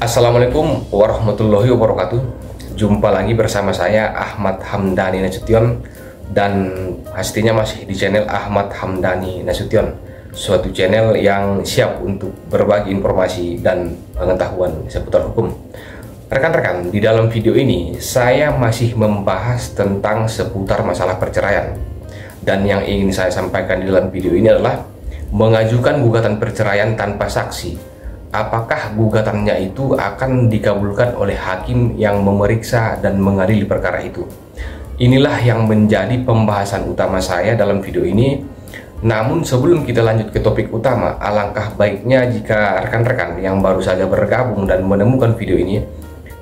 Assalamualaikum warahmatullahi wabarakatuh. Jumpa lagi bersama saya Ahmad Hamdani Nasution, dan pastinya masih di channel Ahmad Hamdani Nasution, suatu channel yang siap untuk berbagi informasi dan pengetahuan seputar hukum. Rekan-rekan, di dalam video ini saya masih membahas tentang seputar masalah perceraian, dan yang ingin saya sampaikan di dalam video ini adalah mengajukan gugatan perceraian tanpa saksi. Apakah gugatannya itu akan dikabulkan oleh hakim yang memeriksa dan mengadili perkara itu? Inilah yang menjadi pembahasan utama saya dalam video ini. Namun sebelum kita lanjut ke topik utama, alangkah baiknya jika rekan-rekan yang baru saja bergabung dan menemukan video ini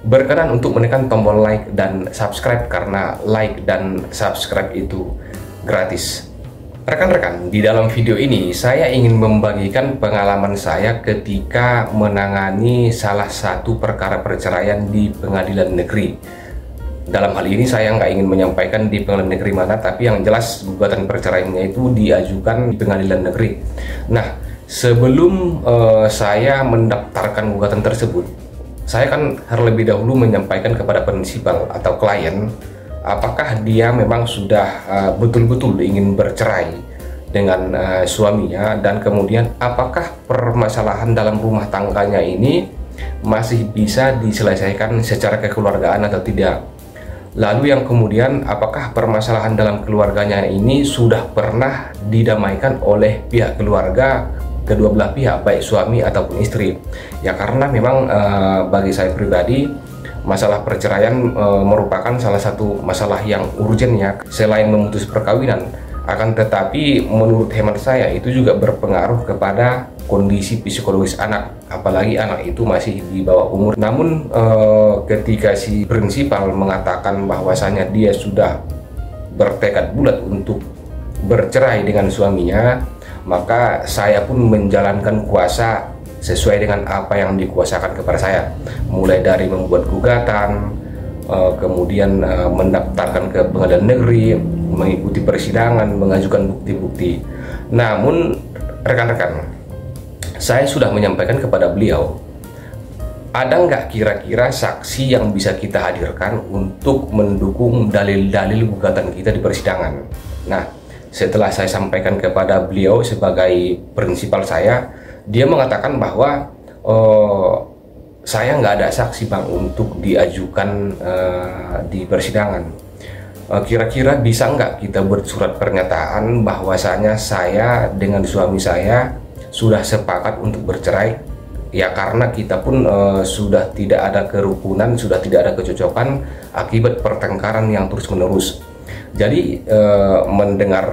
berkenan untuk menekan tombol like dan subscribe, karena like dan subscribe itu gratis. Rekan-rekan, di dalam video ini saya ingin membagikan pengalaman saya ketika menangani salah satu perkara perceraian di pengadilan negeri. Dalam hal ini saya nggak ingin menyampaikan di pengadilan negeri mana, tapi yang jelas gugatan perceraiannya itu diajukan di pengadilan negeri. Nah, sebelum saya mendaftarkan gugatan tersebut, saya kan terlebih dahulu menyampaikan kepada prinsipal atau klien apakah dia memang sudah betul-betul ingin bercerai dengan suaminya, dan kemudian apakah permasalahan dalam rumah tangganya ini masih bisa diselesaikan secara kekeluargaan atau tidak. Lalu yang kemudian, apakah permasalahan dalam keluarganya ini sudah pernah didamaikan oleh pihak keluarga kedua belah pihak, baik suami ataupun istri. Ya, karena memang bagi saya pribadi, masalah perceraian merupakan salah satu masalah yang urgent ya, selain memutus perkawinan. Akan tetapi menurut hemat saya itu juga berpengaruh kepada kondisi psikologis anak, apalagi anak itu masih di bawah umur. Namun ketika si prinsipal mengatakan bahwasanya dia sudah bertekad bulat untuk bercerai dengan suaminya, maka saya pun menjalankan kuasa sesuai dengan apa yang dikuasakan kepada saya, mulai dari membuat gugatan, kemudian mendaftarkan ke pengadilan negeri, mengikuti persidangan, mengajukan bukti-bukti. Namun rekan-rekan, saya sudah menyampaikan kepada beliau, ada nggak kira-kira saksi yang bisa kita hadirkan untuk mendukung dalil-dalil gugatan kita di persidangan? Nah, setelah saya sampaikan kepada beliau sebagai prinsipal saya, dia mengatakan bahwa saya nggak ada saksi bang untuk diajukan di persidangan. Kira-kira bisa nggak kita buat surat pernyataan bahwasanya saya dengan suami saya sudah sepakat untuk bercerai? Ya, karena kita pun sudah tidak ada kerukunan, sudah tidak ada kecocokan akibat pertengkaran yang terus-menerus. Jadi mendengar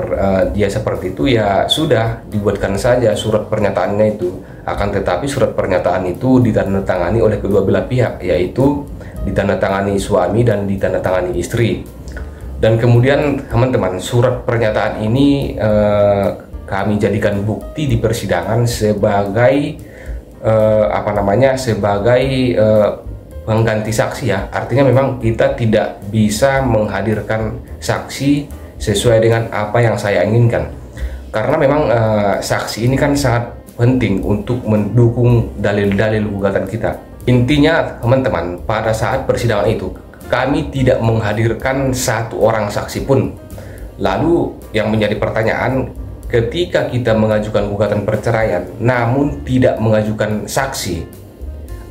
dia seperti itu, ya sudah dibuatkan saja surat pernyataannya itu. Akan tetapi surat pernyataan itu ditandatangani oleh kedua belah pihak, yaitu ditandatangani suami dan ditandatangani istri. Dan kemudian teman-teman, surat pernyataan ini kami jadikan bukti di persidangan sebagai sebagai pengganti saksi ya. Artinya memang kita tidak bisa menghadirkan saksi sesuai dengan apa yang saya inginkan, karena memang saksi ini kan sangat penting untuk mendukung dalil-dalil gugatan kita. Intinya teman-teman, pada saat persidangan itu kami tidak menghadirkan satu orang saksi pun. Lalu yang menjadi pertanyaan, ketika kita mengajukan gugatan perceraian namun tidak mengajukan saksi,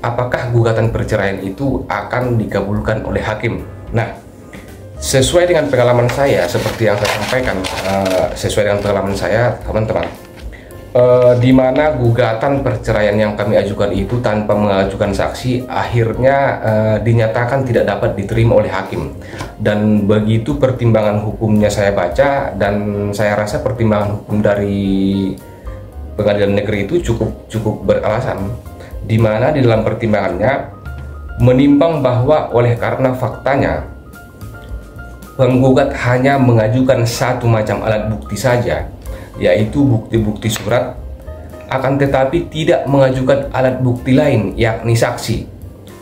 apakah gugatan perceraian itu akan dikabulkan oleh hakim? Nah, sesuai dengan pengalaman saya, seperti yang saya sampaikan, sesuai dengan pengalaman saya teman-teman, di mana gugatan perceraian yang kami ajukan itu tanpa mengajukan saksi akhirnya dinyatakan tidak dapat diterima oleh hakim. Dan begitu pertimbangan hukumnya saya baca, dan saya rasa pertimbangan hukum dari pengadilan negeri itu cukup beralasan, di mana di dalam pertimbangannya menimbang bahwa oleh karena faktanya penggugat hanya mengajukan satu macam alat bukti saja, yaitu bukti-bukti surat, akan tetapi tidak mengajukan alat bukti lain yakni saksi,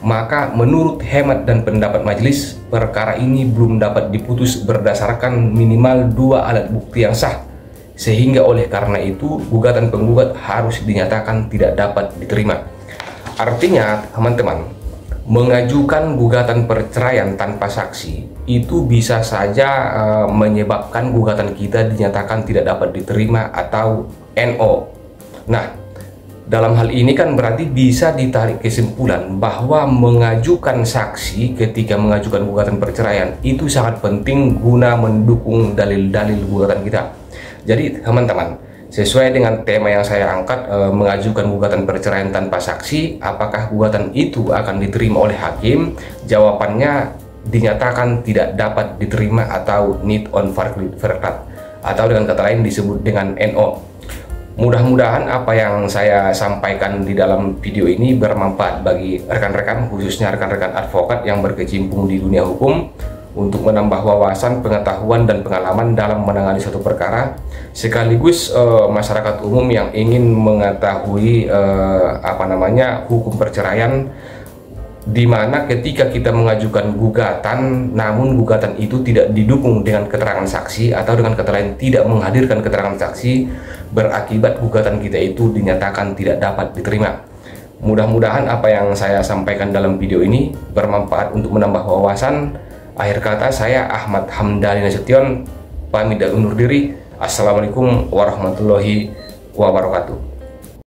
maka menurut hemat dan pendapat majelis, perkara ini belum dapat diputus berdasarkan minimal 2 alat bukti yang sah, sehingga oleh karena itu gugatan penggugat harus dinyatakan tidak dapat diterima. Artinya, teman-teman, mengajukan gugatan perceraian tanpa saksi itu bisa saja menyebabkan gugatan kita dinyatakan tidak dapat diterima atau NO. Nah, dalam hal ini kan berarti bisa ditarik kesimpulan bahwa mengajukan saksi ketika mengajukan gugatan perceraian itu sangat penting guna mendukung dalil-dalil gugatan kita. Jadi teman-teman, sesuai dengan tema yang saya angkat, mengajukan gugatan perceraian tanpa saksi, apakah gugatan itu akan diterima oleh hakim? Jawabannya dinyatakan tidak dapat diterima atau need on verdict, atau dengan kata lain disebut dengan NO. Mudah-mudahan apa yang saya sampaikan di dalam video ini bermanfaat bagi rekan-rekan, khususnya rekan-rekan advokat yang berkecimpung di dunia hukum, untuk menambah wawasan, pengetahuan, dan pengalaman dalam menangani suatu perkara, sekaligus masyarakat umum yang ingin mengetahui hukum perceraian, di mana ketika kita mengajukan gugatan namun gugatan itu tidak didukung dengan keterangan saksi atau dengan kata lain tidak menghadirkan keterangan saksi, berakibat gugatan kita itu dinyatakan tidak dapat diterima. Mudah-mudahan apa yang saya sampaikan dalam video ini bermanfaat untuk menambah wawasan. Akhir kata, saya Ahmad Hamdani Nasution pamit dan undur diri. Assalamualaikum warahmatullahi wabarakatuh.